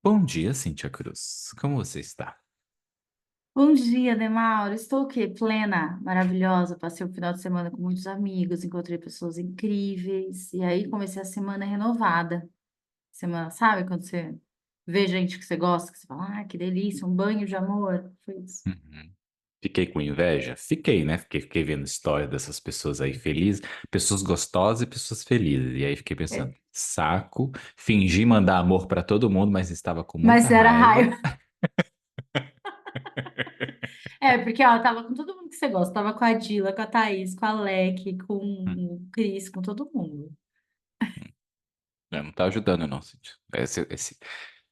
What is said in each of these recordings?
Bom dia, Cíntia Cruz. Como você está? Bom dia, Demauro. Estou o quê? Plena, maravilhosa. Passei o final de semana com muitos amigos, encontrei pessoas incríveis. E aí comecei a semana renovada. Semana, sabe quando você vê gente que você gosta, que você fala, que delícia, um banho de amor. Foi isso. Uhum. Fiquei com inveja? Fiquei, né? Fiquei vendo história dessas pessoas aí felizes, pessoas gostosas e pessoas felizes. E aí fiquei pensando, É, saco, fingi mandar amor pra todo mundo, mas estava com muita mas era raiva. raiva. É, porque ó, eu tava com todo mundo que você gosta. Tava com a Dila, com a Thaís, com a Leque, com Hum, o Cris, com todo mundo. Não tá ajudando, não, Cíntia.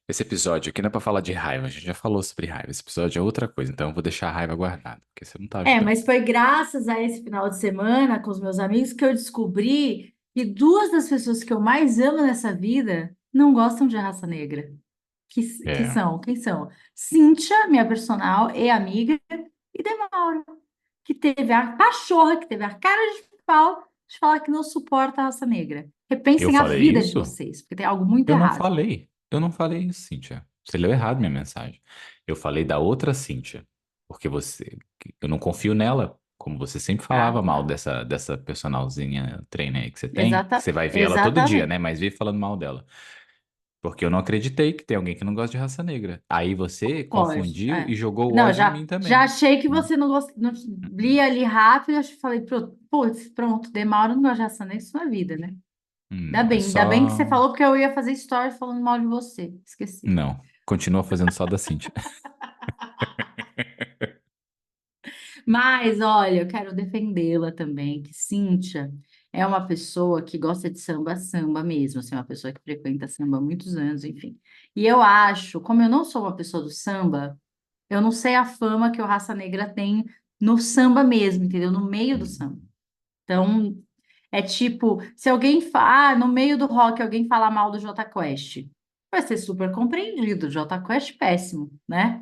Esse episódio aqui não é pra falar de raiva, a gente já falou sobre raiva. Esse episódio é outra coisa, então eu vou deixar a raiva guardada, porque você não tá É, ajudando. mas foi graças a esse final de semana com os meus amigos que eu descobri que duas das pessoas que eu mais amo nessa vida não gostam de raça negra. Que É, são, quem são? Cíntia, minha personal e amiga, e Demauro, que teve a pachorra, que teve a cara de pau de falar que não suporta a raça negra. eu Repensem a falei vida de isso? vocês, porque tem algo muito Eu não errado. falei. Eu não falei isso, Cíntia. Você leu errado minha mensagem. Eu falei da outra Cíntia. Porque eu não confio nela. Como você sempre falava Ah, mal tá. dessa personalzinha trainer aí que você tem, que Exata, você vai ver ela todo dia, exatamente. né? Mas vive falando mal dela. Porque eu não acreditei que tem alguém que não gosta de raça negra. Aí você Pode. confundiu É. e jogou o Não, ódio em mim já também. achei que Hum, você não gosta. Não, li hum, ali rápido, acho que falei, putz, pronto, Demauro não gosta de raça negra, isso na vida, né? Não, é Ainda bem que você só. falou, porque eu ia fazer story falando mal de você. Esqueci. Não. Continua fazendo só da Cíntia. Mas, olha, eu quero defendê-la também, que Cíntia é uma pessoa que gosta de samba, samba mesmo, assim, uma pessoa que frequenta samba há muitos anos, enfim. E eu acho, como eu não sou uma pessoa do samba, eu não sei a fama que o Raça Negra tem no samba mesmo, entendeu? No meio do Hum. samba. Então, é tipo, se alguém fala, no meio do rock, alguém falar mal do Jota Quest, vai ser super compreendido. Jota Quest, péssimo, né?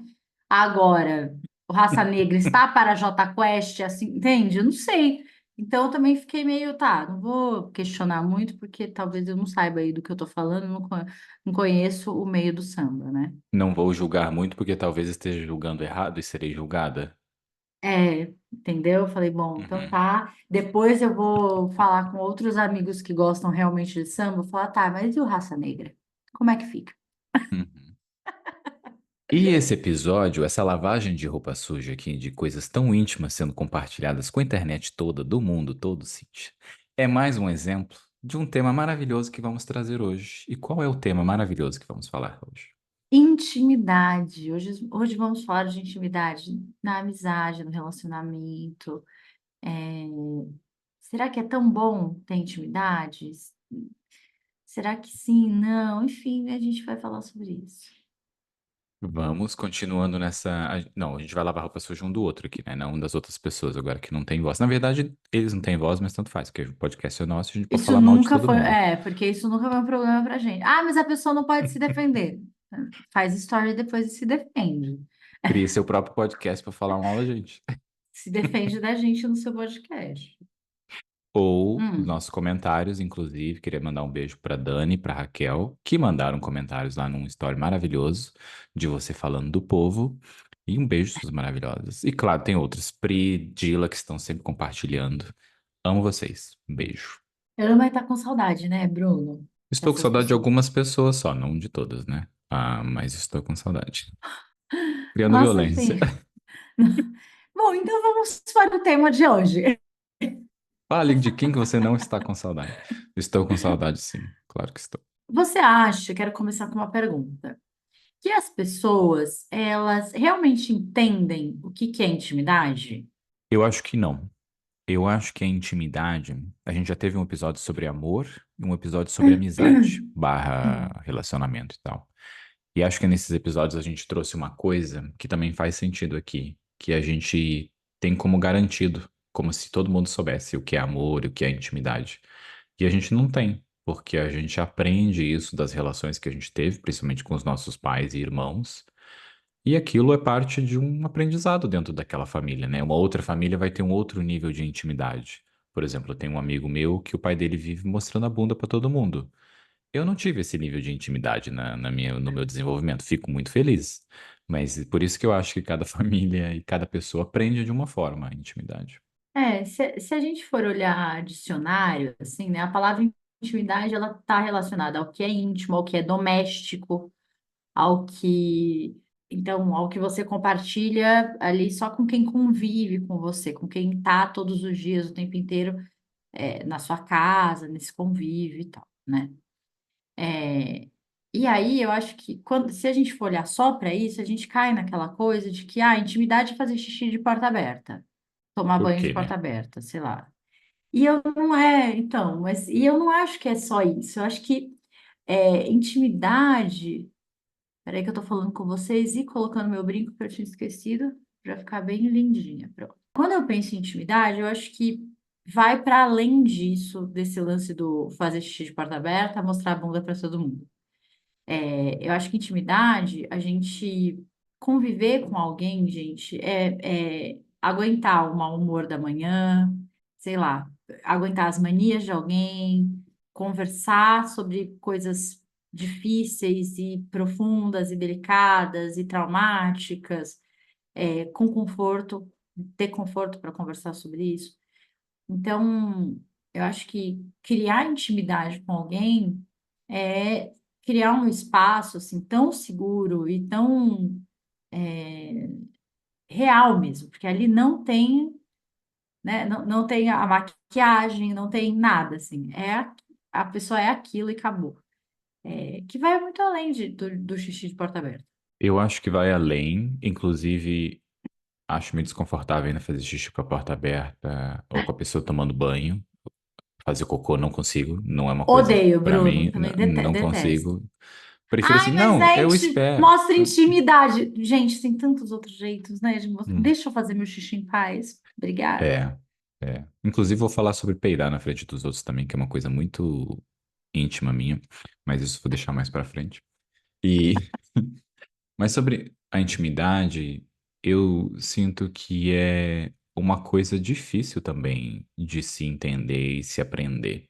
Agora, o Raça Negra está para Jota Quest, assim, entende? Eu não sei. Então, eu também fiquei meio, tá, não vou questionar muito, porque talvez eu não saiba aí do que eu tô falando, não conheço o meio do samba, né? Não vou julgar muito, porque talvez esteja julgando errado e serei julgada. É, entendeu? Eu falei, bom, então Uhum, tá. Depois eu vou falar com outros amigos que gostam realmente de samba. Vou falar, tá, mas e o Raça Negra? Como é que fica? uhum. E esse episódio, essa lavagem de roupa suja aqui, de coisas tão íntimas sendo compartilhadas com a internet toda, do mundo todo, Cíntia, é mais um exemplo de um tema maravilhoso que vamos trazer hoje. E qual é o tema maravilhoso que vamos falar hoje? Intimidade. Hoje vamos falar de intimidade na amizade, no relacionamento. É, será que é tão bom ter intimidade? Será que sim? Não? Enfim, a gente vai falar sobre isso. Vamos continuando nessa. Não, a gente vai lavar roupa suja um do outro aqui, né? Não das outras pessoas agora que não tem voz. Na verdade, eles não têm voz, mas tanto faz, porque o podcast é nosso, a gente pode Isso falar mal de nunca todo foi, mundo. porque isso nunca foi um problema pra gente. Ah, mas a pessoa não pode se defender. Faz story e depois se defende. Crie seu próprio podcast para falar mal da gente. Se defende da gente no seu podcast. Ou Hum, nossos comentários, inclusive, queria mandar um beijo para Dani e para Raquel, que mandaram comentários lá num story maravilhoso de você falando do povo. E um beijo, suas maravilhosas. E claro, tem outras, Pri, Dila, que estão sempre compartilhando. Amo vocês. Um beijo. eu não vai estar com saudade, né, Bruno? Estou com Dessas saudade de pessoas. algumas pessoas só, não de todas, né? Ah, mas estou com saudade. Criando Nossa, violência. sim. Bom, então vamos para o tema de hoje. Fale de quem que você não está com saudade. Estou com saudade, sim. Claro que estou. Você acha, quero começar com uma pergunta, que as pessoas, elas realmente entendem o que que é intimidade? Eu acho que não. Eu acho que a intimidade, a gente já teve um episódio sobre amor e um episódio sobre amizade, barra relacionamento e tal. E acho que nesses episódios a gente trouxe uma coisa que também faz sentido aqui, que a gente tem como garantido, como se todo mundo soubesse o que é amor, o que é intimidade. E a gente não tem, porque a gente aprende isso das relações que a gente teve, principalmente com os nossos pais e irmãos. E aquilo é parte de um aprendizado dentro daquela família, né? Uma outra família vai ter um outro nível de intimidade. Por exemplo, eu tenho um amigo meu que o pai dele vive mostrando a bunda para todo mundo. Eu não tive esse nível de intimidade no meu desenvolvimento. Fico muito feliz. Mas por isso que eu acho que cada família e cada pessoa aprende de uma forma a intimidade. Se a gente for olhar dicionário, assim, né, a palavra intimidade, ela está relacionada ao que é íntimo, ao que é doméstico, ao que, então, ao que você compartilha ali só com quem convive com você, com quem está todos os dias, o tempo inteiro, na sua casa, nesse convívio e tal, né? É, e aí eu acho que se a gente for olhar só para isso, a gente cai naquela coisa de que intimidade é fazer xixi de porta aberta, tomar Por banho de quê, porta né? aberta, sei lá. E eu não então, e eu não acho que é só isso. Eu acho que intimidade. Peraí que eu tô falando com vocês e colocando meu brinco que eu tinha esquecido para ficar bem lindinha. Pronto. Quando eu penso em intimidade, eu acho que vai para além disso, desse lance do fazer xixi de porta aberta, mostrar a bunda para todo mundo. Eu acho que intimidade, a gente conviver com alguém, gente, é aguentar o mau humor da manhã, sei lá, aguentar as manias de alguém, conversar sobre coisas difíceis e profundas e delicadas e traumáticas, com conforto, ter conforto para conversar sobre isso. Então, eu acho que criar intimidade com alguém é criar um espaço assim tão seguro e tão é, real mesmo, porque ali não tem, né, não tem a maquiagem, não tem nada assim. A pessoa é aquilo e acabou. Que vai muito além do xixi de porta aberta. Eu acho que vai além, inclusive acho meio desconfortável ainda fazer xixi com a porta aberta ou com a pessoa tomando banho. Fazer cocô não consigo, não é uma coisa Odeio, pra Bruno, mim, também não detesto. consigo. Prefiro assim, Ai, mas não, eu espero. mostra intimidade. Gente, tem tantos outros jeitos, né, de mostrar. Hum, Deixa eu fazer meu xixi em paz. Obrigada. é, é. Inclusive vou falar sobre peidar na frente dos outros também, que é uma coisa muito íntima minha, mas isso vou deixar mais pra frente. E mas sobre a intimidade, eu sinto que é uma coisa difícil também de se entender e se aprender.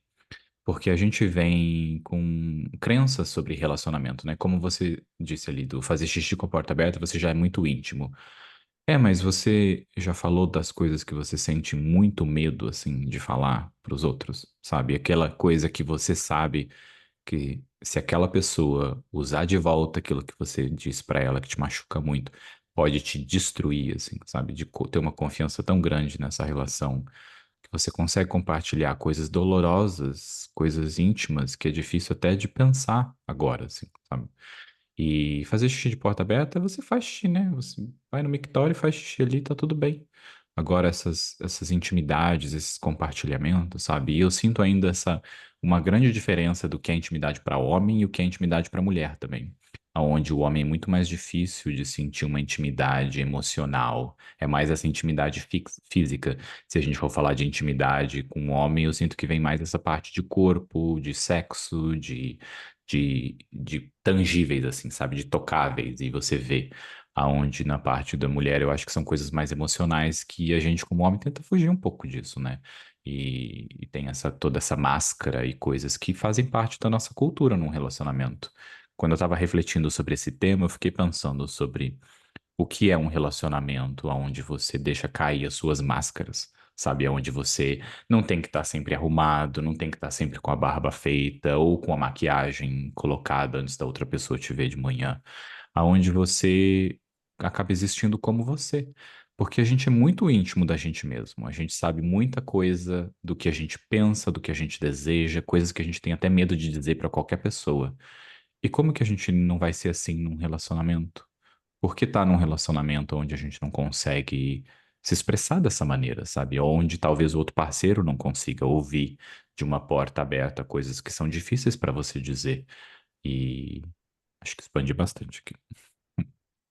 Porque a gente vem com crenças sobre relacionamento, né? Como você disse ali, do fazer xixi com a porta aberta, você já é muito íntimo. É, mas você já falou das coisas que você sente muito medo, assim, de falar pros outros, sabe? Aquela coisa que você sabe que se aquela pessoa usar de volta aquilo que você disse pra ela, que te machuca muito, pode te destruir, assim, sabe? De ter uma confiança tão grande nessa relação que você consegue compartilhar coisas dolorosas, coisas íntimas, que é difícil até de pensar agora, assim, sabe? E fazer xixi de porta aberta, você faz xixi, né? Você vai no mictório e faz xixi ali, tá tudo bem. Agora, essas intimidades, esses compartilhamentos, sabe? E eu sinto ainda uma grande diferença do que é intimidade para homem e o que é intimidade para mulher também. Onde o homem é muito mais difícil de sentir uma intimidade emocional, é mais essa intimidade física. Se a gente for falar de intimidade com o homem, eu sinto que vem mais essa parte de corpo, de sexo, de tangíveis, assim, sabe? De tocáveis, e você vê. Aonde na parte da mulher eu acho que são coisas mais emocionais que a gente, como homem, tenta fugir um pouco disso, né? E tem toda essa máscara e coisas que fazem parte da nossa cultura num relacionamento. Quando eu estava refletindo sobre esse tema, eu fiquei pensando sobre o que é um relacionamento onde você deixa cair as suas máscaras, sabe? Onde você não tem que estar sempre arrumado, não tem que estar sempre com a barba feita ou com a maquiagem colocada antes da outra pessoa te ver de manhã, aonde você acaba existindo como você. Porque a gente é muito íntimo da gente mesmo. A gente sabe muita coisa do que a gente pensa, do que a gente deseja, coisas que a gente tem até medo de dizer para qualquer pessoa. E como que a gente não vai ser assim num relacionamento? Por que tá num relacionamento onde a gente não consegue se expressar dessa maneira, sabe? Onde talvez o outro parceiro não consiga ouvir de uma porta aberta coisas que são difíceis para você dizer. E acho que expandi bastante aqui.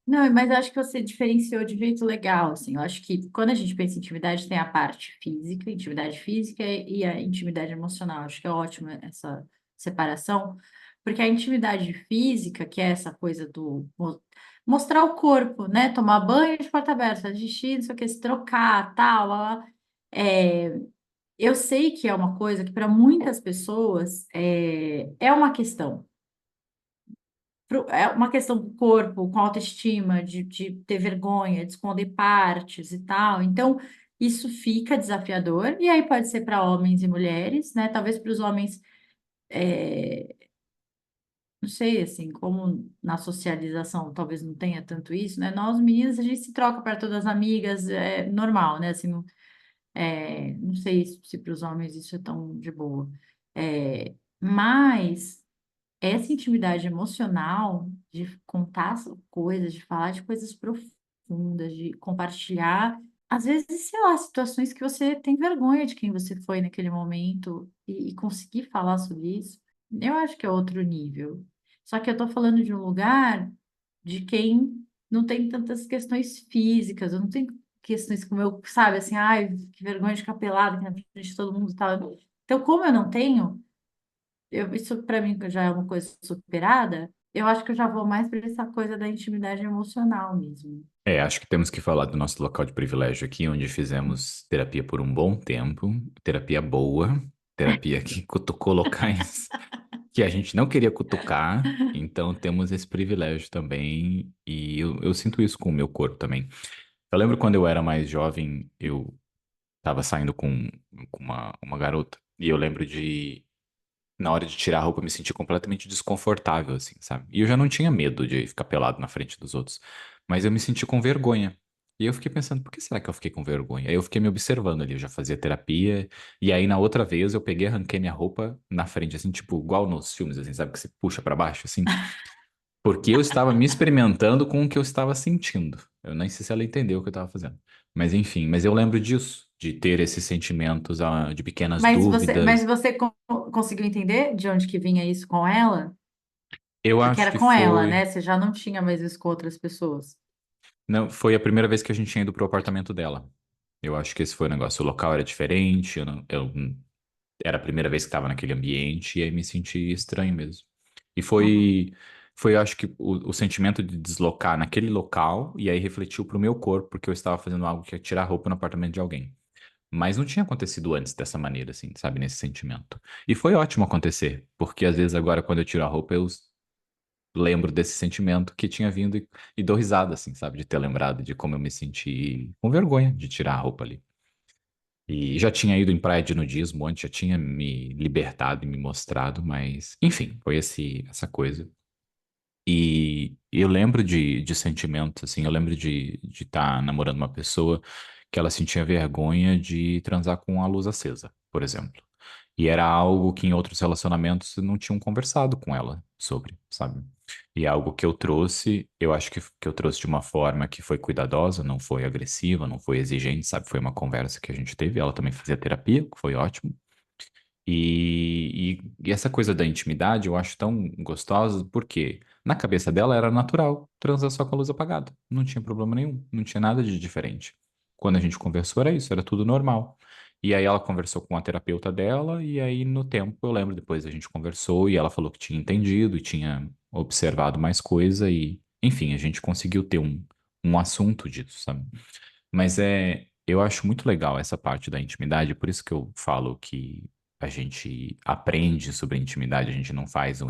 Não, mas eu acho que você diferenciou de jeito legal, assim. Eu acho que quando a gente pensa em intimidade, tem a parte física, intimidade física e a intimidade emocional. Acho que é ótimo essa separação, porque a intimidade física, que é essa coisa do mostrar o corpo, né? Tomar banho de porta aberta, fazer xixi, não sei o que, se trocar, tal, lá, lá. eu sei que é uma coisa que para muitas pessoas é uma questão. É uma questão do corpo, com autoestima, de ter vergonha, de esconder partes e tal. Então, isso fica desafiador. E aí pode ser para homens e mulheres, né? Talvez para os homens, é, não sei, assim, como na socialização talvez não tenha tanto isso, né? Nós, meninas, a gente se troca para todas as amigas, é normal, né? Assim, não, não sei se para os homens isso é tão de boa. Mas essa intimidade emocional de contar coisas, de falar de coisas profundas, de compartilhar, às vezes, sei lá, situações que você tem vergonha de quem você foi naquele momento e conseguir falar sobre isso, eu acho que é outro nível. Só que eu tô falando de um lugar de quem não tem tantas questões físicas, eu não tenho questões como eu, sabe, assim, ai, que vergonha de ficar pelada aqui na frente de todo mundo e tal. Então, como eu não tenho, isso para mim já é uma coisa superada, eu acho que eu já vou mais para essa coisa da intimidade emocional mesmo. Acho que temos que falar do nosso local de privilégio aqui, onde fizemos terapia por um bom tempo, terapia boa, terapia que cutucou locais que a gente não queria cutucar, então temos esse privilégio também, e eu sinto isso com o meu corpo também. Eu lembro quando eu era mais jovem, eu tava saindo com uma garota, e eu lembro de na hora de tirar a roupa, eu me senti completamente desconfortável, assim, sabe? E eu já não tinha medo de ficar pelado na frente dos outros, mas eu me senti com vergonha. E eu fiquei pensando, por que será que eu fiquei com vergonha? Aí eu fiquei me observando ali, eu já fazia terapia, e aí na outra vez eu peguei, arranquei minha roupa na frente, assim, tipo, igual nos filmes, assim, sabe? Que você puxa pra baixo, assim. Porque eu estava me experimentando com o que eu estava sentindo. Eu nem sei se ela entendeu o que eu estava fazendo. Mas enfim, mas eu lembro disso, de ter esses sentimentos, de pequenas Mas dúvidas. você conseguiu entender de onde que vinha isso com ela? Eu Porque acho era que com ela, foi. né? Você já não tinha mais isso com outras pessoas. Não, foi a primeira vez que a gente tinha ido pro apartamento dela. Eu acho que esse foi o negócio. O local era diferente, era a primeira vez que estava naquele ambiente e aí me senti estranho mesmo. E Uhum. foi, eu acho que o sentimento de deslocar naquele local e aí refletiu pro meu corpo, porque eu estava fazendo algo que é tirar roupa no apartamento de alguém. Mas não tinha acontecido antes dessa maneira, assim, sabe, nesse sentimento. E foi ótimo acontecer, porque às vezes agora quando eu tiro a roupa eu lembro desse sentimento que tinha vindo e dou risada, assim, sabe? De ter lembrado de como eu me senti com vergonha de tirar a roupa ali. E já tinha ido em praia de nudismo antes, já tinha me libertado e me mostrado, mas, enfim, foi essa coisa. E eu lembro de sentimentos, assim, eu lembro de estar namorando uma pessoa que ela sentia vergonha de transar com a luz acesa, por exemplo. E era algo que em outros relacionamentos não tinham conversado com ela sobre, sabe? E é algo que eu trouxe, eu acho que eu trouxe de uma forma que foi cuidadosa, não foi agressiva, não foi exigente, sabe? Foi uma conversa que a gente teve, ela também fazia terapia, que foi ótimo. E essa coisa da intimidade eu acho tão gostosa porque na cabeça dela era natural transar só com a luz apagada. Não tinha problema nenhum, não tinha nada de diferente. Quando a gente conversou era isso, era tudo normal. E aí ela conversou com a terapeuta dela e aí no tempo eu lembro depois a gente conversou e ela falou que tinha entendido e tinha observado mais coisa e enfim, a gente conseguiu ter um assunto disso, sabe? Mas eu acho muito legal essa parte da intimidade, por isso que eu falo que a gente aprende sobre intimidade, a gente não faz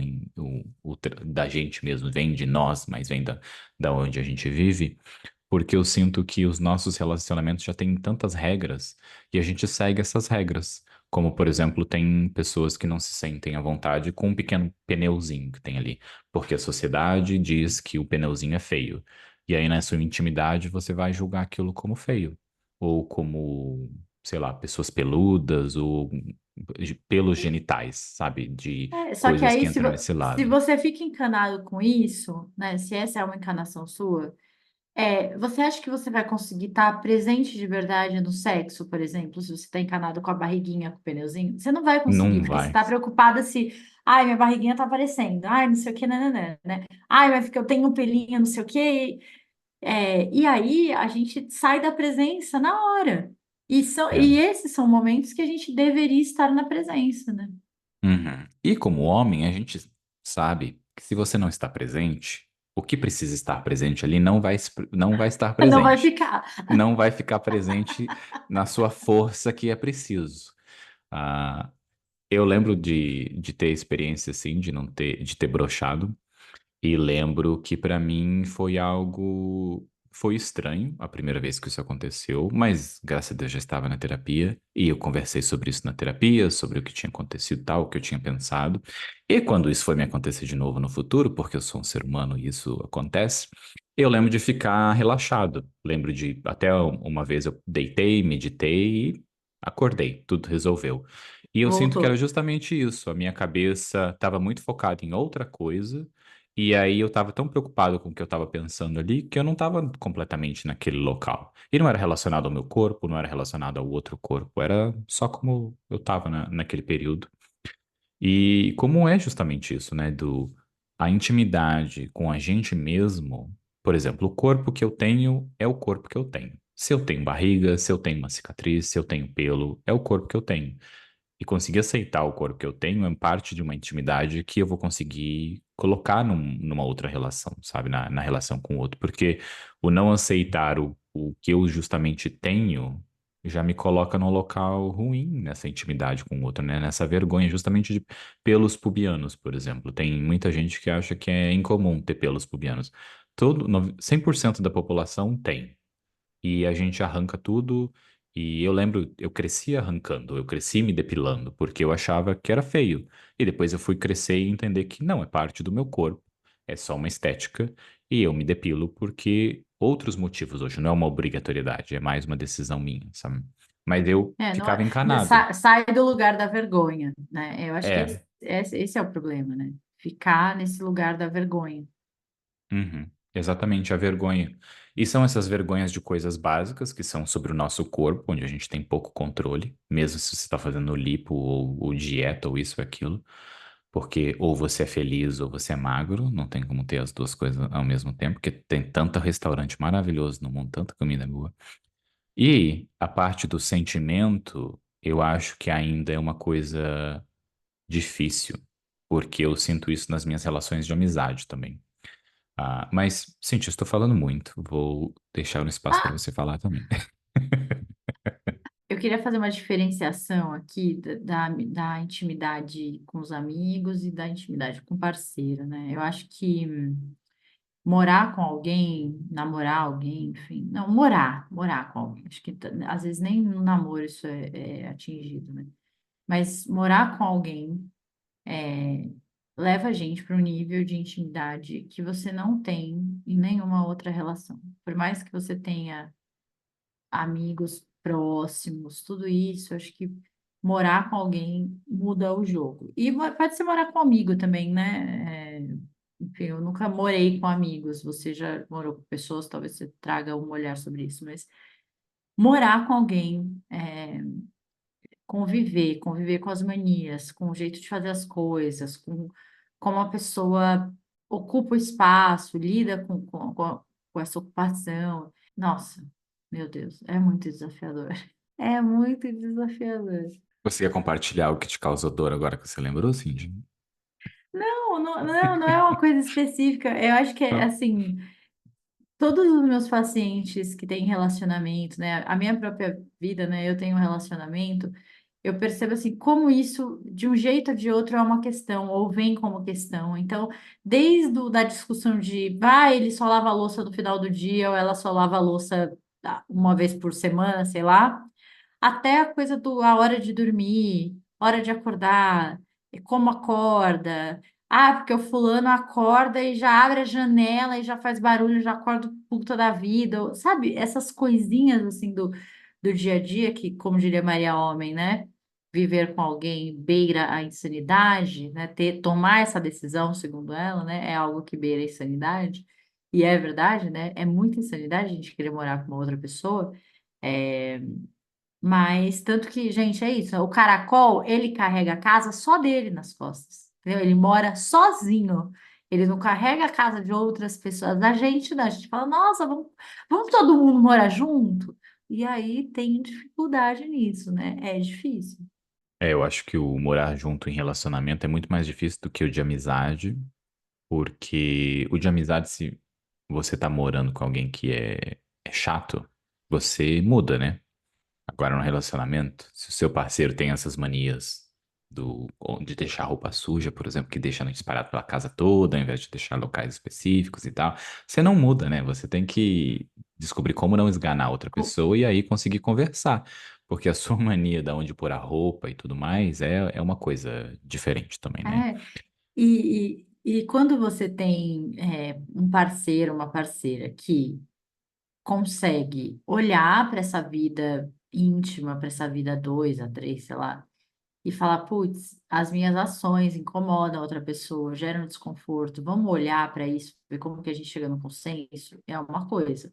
da gente mesmo, vem de nós, mas vem da onde a gente vive, porque eu sinto que os nossos relacionamentos já têm tantas regras e a gente segue essas regras. Como, por exemplo, tem pessoas que não se sentem à vontade com um pequeno pneuzinho que tem ali, porque a sociedade diz que o pneuzinho é feio. E aí, na sua intimidade, você vai julgar aquilo como feio, ou como, sei lá, pessoas peludas, ou de pelos genitais, sabe? De Só que coisas que aí, entram nesse se lado. você fica encanado com isso, né? Se essa é uma encanação sua, você acha que você vai conseguir estar presente de verdade no sexo, por exemplo, se você está encanado com a barriguinha, com o pneuzinho? Você não vai conseguir, Não porque você vai. está preocupada se, ai, minha barriguinha tá aparecendo, ai, não sei o que, né? Ai, mas porque eu tenho um pelinho, não sei o que. E aí a gente sai da presença na hora. É. E esses são momentos que a gente deveria estar na presença, né? Uhum. E como homem, a gente sabe que se você não está presente, o que precisa estar presente ali não vai estar Não vai presente. ficar. Não vai ficar presente na sua força que é preciso. Ah, eu lembro de ter experiência assim, de ter broxado. E lembro que pra mim foi estranho a primeira vez que isso aconteceu, mas graças a Deus já estava na terapia e eu conversei sobre isso na terapia, sobre o que tinha acontecido, e tal, o que eu tinha pensado. E quando isso foi me acontecer de novo no futuro, porque eu sou um ser humano e isso acontece, eu lembro de ficar relaxado. Lembro de até uma vez eu deitei, meditei e acordei, tudo resolveu. E eu sinto que era Voltou. justamente isso. A minha cabeça estava muito focada em outra coisa. E aí eu tava tão preocupado com o que eu tava pensando ali que eu não tava completamente naquele local. E não era relacionado ao meu corpo, não era relacionado ao outro corpo, era só como eu tava naquele período. E como é justamente isso, né? A intimidade com a gente mesmo. Por exemplo, o corpo que eu tenho é o corpo que eu tenho. Se eu tenho barriga, se eu tenho uma cicatriz, se eu tenho pelo, é o corpo que eu tenho. E conseguir aceitar o corpo que eu tenho é parte de uma intimidade que eu vou conseguir colocar numa outra relação, sabe? Na relação com o outro. Porque o não aceitar o que eu justamente tenho já me coloca num local ruim nessa intimidade com o outro, né? Nessa vergonha, justamente de pelos pubianos, por exemplo. Tem muita gente que acha que é incomum ter pelos pubianos. 100% da população tem e a gente arranca tudo. E eu lembro, eu cresci arrancando, eu cresci me depilando, porque eu achava que era feio. E depois eu fui crescer e entender que não, é parte do meu corpo, é só uma estética, e eu me depilo porque outros motivos hoje, não é uma obrigatoriedade, é mais uma decisão minha, sabe? Mas eu É, não ficava encanado. sai do lugar da vergonha, né? Eu acho que É. esse é o problema, né? Ficar nesse lugar da vergonha. Uhum, exatamente, a vergonha. E são essas vergonhas de coisas básicas que são sobre o nosso corpo, onde a gente tem pouco controle, mesmo se você está fazendo lipo ou dieta ou isso ou aquilo, porque ou você é feliz ou você é magro, não tem como ter as duas coisas ao mesmo tempo, porque tem tanto restaurante maravilhoso no mundo, tanta comida boa. E a parte do sentimento, eu acho que ainda é uma coisa difícil, porque eu sinto isso nas minhas relações de amizade também. Mas, Cintia, estou falando muito. Vou deixar um espaço para Ah, você falar também. eu queria fazer uma diferenciação aqui da intimidade com os amigos e da intimidade com o parceiro, né? Eu acho que morar com alguém, namorar alguém, enfim, não, morar com alguém. Acho que às vezes nem no namoro isso é atingido, né? Mas morar com alguém leva a gente para um nível de intimidade que você não tem em nenhuma outra relação. Por mais que você tenha amigos próximos, tudo isso, acho que morar com alguém muda o jogo. E pode ser morar com um amigo também, né? Enfim, eu nunca morei com amigos, você já morou com pessoas, talvez você traga um olhar sobre isso, mas morar com alguém, conviver com as manias, com o jeito de fazer as coisas, com como a pessoa ocupa o espaço, lida com essa ocupação. Nossa, meu Deus, é muito desafiador. É muito desafiador. Você ia compartilhar o que te causou dor agora que você lembrou, Cindy? Não é uma coisa específica. Eu acho que é Ah, assim, todos os meus pacientes que têm relacionamento, né? A minha própria vida, né? Eu tenho um relacionamento. Eu percebo assim como isso, de um jeito ou de outro, é uma questão, ou vem como questão. Então, desde da discussão de, ele só lava a louça no final do dia, ou ela só lava a louça uma vez por semana, sei lá, até a coisa a hora de dormir, hora de acordar, e como acorda. Ah, porque o fulano acorda e já abre a janela e já faz barulho, já acorda puta da vida. Sabe, essas coisinhas assim do dia a dia que, como diria Maria Homem, né? Viver com alguém beira a insanidade, né? Tomar essa decisão, segundo ela, né? É algo que beira a insanidade. E é verdade, né? É muita insanidade a gente querer morar com uma outra pessoa. É, mas tanto que, gente, é isso. O caracol, ele carrega a casa só dele nas costas. Entendeu? Ele mora sozinho. Ele não carrega a casa de outras pessoas. Da gente, não. A gente fala, nossa, vamos todo mundo morar junto. E aí tem dificuldade nisso, né? É difícil. eu acho que o morar junto em relacionamento é muito mais difícil do que o de amizade, porque o de amizade, se você tá morando com alguém que é chato, você muda, né? Agora, no relacionamento, se o seu parceiro tem essas manias de deixar roupa suja, por exemplo, que deixa no disparado pela casa toda, ao invés de deixar locais específicos e tal, você não muda, né? Você tem que descobrir como não esganar outra Co- pessoa e aí conseguir conversar. Porque a sua mania de onde pôr a roupa e tudo mais é uma coisa diferente também, né? É, e quando você tem um parceiro, uma parceira que consegue olhar para essa vida íntima, para essa vida a dois, a três, sei lá, e falar, putz, as minhas ações incomodam outra pessoa, geram desconforto, vamos olhar para isso, ver como que a gente chega no consenso, é uma coisa.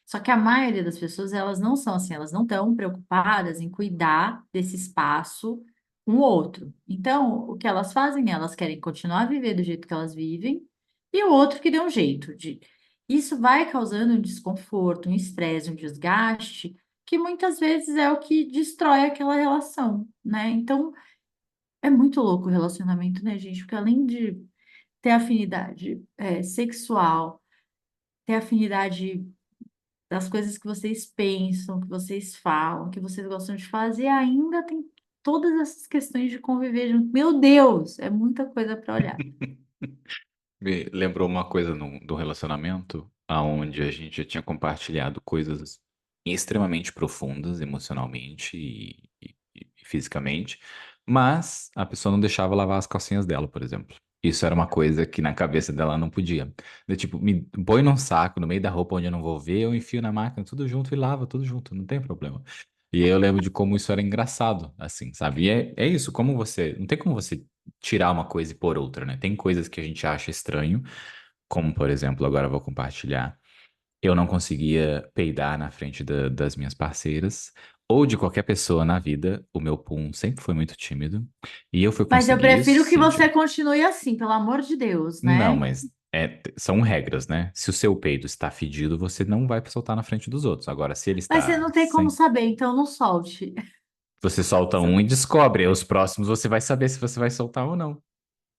Só que a maioria das pessoas, elas não são assim, elas não estão preocupadas em cuidar desse espaço com o outro. Então, o que elas fazem, elas querem continuar a viver do jeito que elas vivem, e o outro que dê um jeito de. Isso vai causando um desconforto, um estresse, um desgaste, que muitas vezes é o que destrói aquela relação, né? Então, é muito louco o relacionamento, né, gente? Porque além de ter afinidade, sexual, ter afinidade das coisas que vocês pensam, que vocês falam, que vocês gostam de fazer, ainda tem todas essas questões de conviver junto. Meu Deus, é muita coisa para olhar. Me lembrou uma coisa do relacionamento, aonde a gente já tinha compartilhado coisas extremamente profundas emocionalmente e fisicamente, mas a pessoa não deixava lavar as calcinhas dela, por exemplo. Isso era uma coisa que na cabeça dela não podia. Do tipo, me põe num saco no meio da roupa onde eu não vou ver, eu enfio na máquina tudo junto e lava tudo junto, não tem problema. E aí eu lembro de como isso era engraçado, assim, sabe? E é isso, como você. Não tem como você tirar uma coisa e pôr outra, né? Tem coisas que a gente acha estranho, como por exemplo, agora eu vou compartilhar. Eu não conseguia peidar na frente das minhas parceiras ou de qualquer pessoa na vida. O meu pum sempre foi muito tímido. E eu fui Mas eu conseguir isso, prefiro que sim, você tímido. continue assim, pelo amor de Deus, Não, né? mas são regras, né? Se o seu peido está fedido, você não vai soltar na frente dos outros. Agora, se ele Mas você está não tem como sem. saber, então não solte. Você solta um e descobre. Aí os próximos você vai saber se você vai soltar ou não.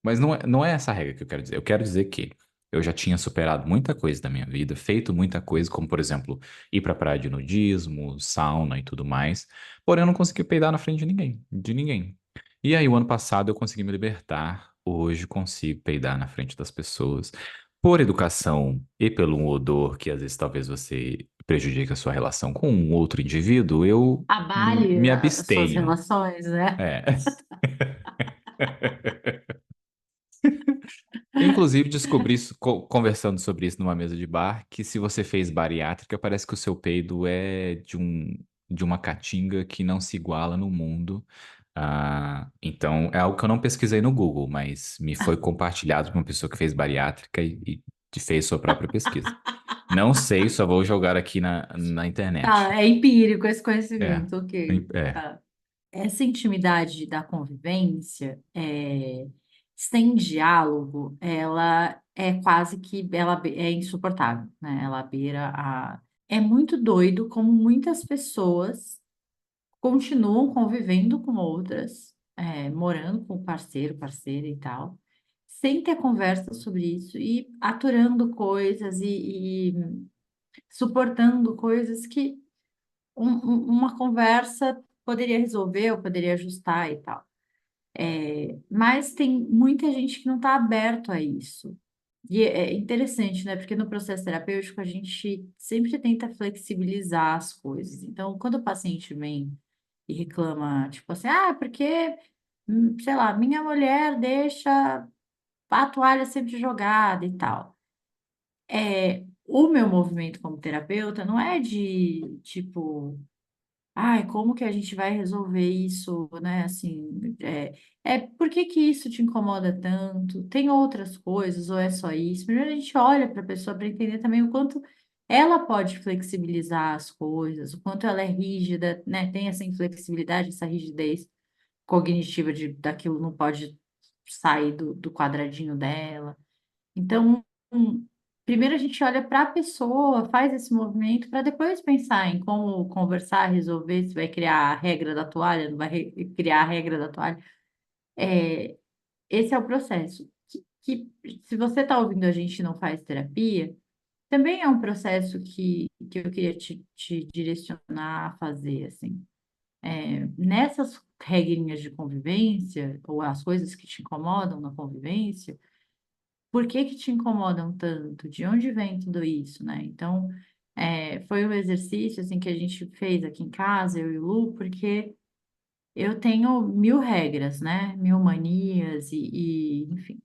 Mas não é essa a regra que eu quero dizer. Eu quero dizer que eu já tinha superado muita coisa da minha vida, feito muita coisa, como por exemplo, ir pra praia de nudismo, sauna e tudo mais. Porém, eu não consegui peidar na frente de ninguém, de ninguém. E aí, o ano passado, eu consegui me libertar. Hoje, consigo peidar na frente das pessoas. Por educação e pelo um odor que às vezes talvez você prejudique a sua relação com um outro indivíduo, eu Abale me as suas abstenho. relações, né? É. Inclusive, descobri isso, conversando sobre isso numa mesa de bar, que se você fez bariátrica, parece que o seu peido é de uma caatinga que não se iguala no mundo. Então, é algo que eu não pesquisei no Google, mas me foi compartilhado por uma pessoa que fez bariátrica e fez sua própria pesquisa. Não sei, só vou jogar aqui na Tá, internet. é empírico esse É, conhecimento, ok. é. Tá. Essa intimidade da convivência, sem diálogo, ela é quase que é insuportável, né? Ela beira a. É muito doido como muitas pessoas continuam convivendo com outras, morando com o parceiro, parceira e tal, sem ter conversa sobre isso e aturando coisas e suportando coisas que uma conversa poderia resolver ou poderia ajustar e tal. Mas tem muita gente que não está aberto a isso. E é interessante, né? Porque no processo terapêutico a gente sempre tenta flexibilizar as coisas. Então, quando o paciente vem e reclama, tipo assim, porque, sei lá, minha mulher deixa a toalha sempre jogada e tal. O meu movimento como terapeuta não é de, tipo, ai, como que a gente vai resolver isso, né? Assim, por que que isso te incomoda tanto? Tem outras coisas ou é só isso? Primeiro a gente olha para a pessoa para entender também o quanto ela pode flexibilizar as coisas, o quanto ela é rígida, né? Tem essa inflexibilidade, essa rigidez cognitiva de daquilo não pode sair do quadradinho dela. Então, primeiro a gente olha para a pessoa, faz esse movimento, para depois pensar em como conversar, resolver, se vai criar a regra da toalha, não vai criar a regra da toalha. É, esse é o processo. Que se você está ouvindo a gente e não faz terapia, também é um processo que eu queria te direcionar a fazer, assim. Nessas regrinhas de convivência, ou as coisas que te incomodam na convivência, por que que te incomodam tanto? De onde vem tudo isso, né? Então, foi um exercício, assim, que a gente fez aqui em casa, eu e o Lu, porque eu tenho mil regras, né? Mil manias enfim.